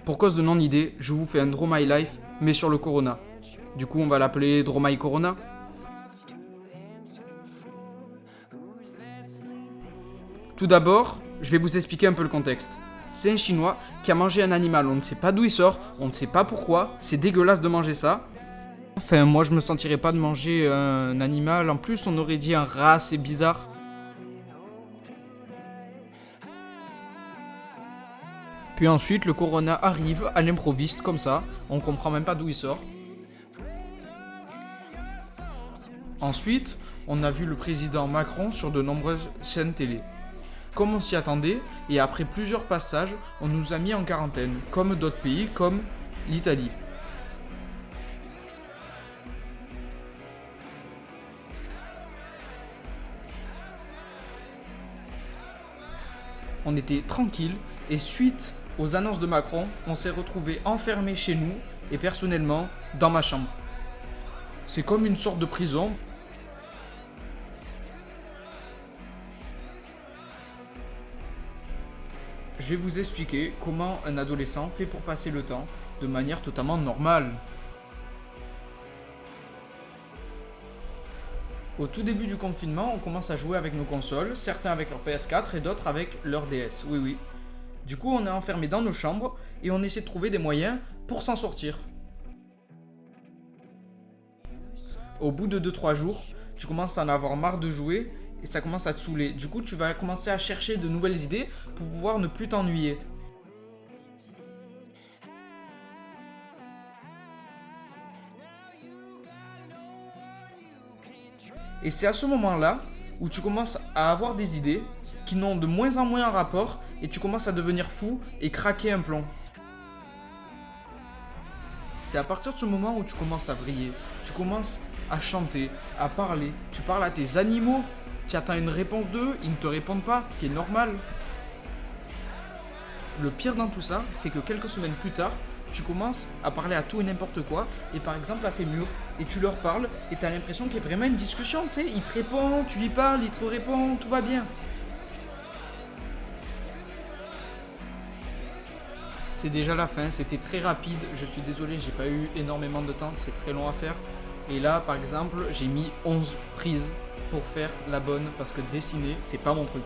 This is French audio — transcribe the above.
Pour cause de non-idée, je vous fais un Draw My Life, mais sur le Corona. Du coup, on va l'appeler Draw My Corona. Tout d'abord, je vais vous expliquer un peu le contexte. C'est un Chinois qui a mangé un animal, on ne sait pas d'où il sort, on ne sait pas pourquoi, c'est dégueulasse de manger ça. Enfin, moi je me sentirais pas de manger un animal, en plus on aurait dit un rat, c'est bizarre. Puis ensuite, le Corona arrive à l'improviste comme ça, on comprend même pas d'où il sort. Ensuite, on a vu le président Macron sur de nombreuses chaînes télé. Comme on s'y attendait, et après plusieurs passages, on nous a mis en quarantaine, comme d'autres pays, comme l'Italie. On était tranquille, et suite aux annonces de Macron, on s'est retrouvé enfermé chez nous, et personnellement, dans ma chambre. C'est comme une sorte de prison. Je vais vous expliquer comment un adolescent fait pour passer le temps de manière totalement normale. Au tout début du confinement, on commence à jouer avec nos consoles, certains avec leur PS4 et d'autres avec leur DS. Oui, oui. Du coup, on est enfermé dans nos chambres et on essaie de trouver des moyens pour s'en sortir. Au bout de 2-3 jours, tu commences à en avoir marre de jouer et ça commence à te saouler. Du coup, tu vas commencer à chercher de nouvelles idées pour pouvoir ne plus t'ennuyer. Et c'est à ce moment-là où tu commences à avoir des idées qui n'ont de moins en moins un rapport et tu commences à devenir fou et craquer un plomb. C'est à partir de ce moment où tu commences à vriller, tu commences à chanter, à parler, tu parles à tes animaux, tu attends une réponse d'eux, ils ne te répondent pas, ce qui est normal. Le pire dans tout ça, c'est que quelques semaines plus tard, tu commences à parler à tout et n'importe quoi, et par exemple à tes murs, et tu leur parles, et tu as l'impression qu'il y a vraiment une discussion, tu sais, ils te répondent, tu lui parles, il te répond, tout va bien. C'est déjà la fin, c'était très rapide, je suis désolé, j'ai pas eu énormément de temps, c'est très long à faire. Et là, par exemple, j'ai mis 11 prises pour faire la bonne, parce que dessiner, c'est pas mon truc.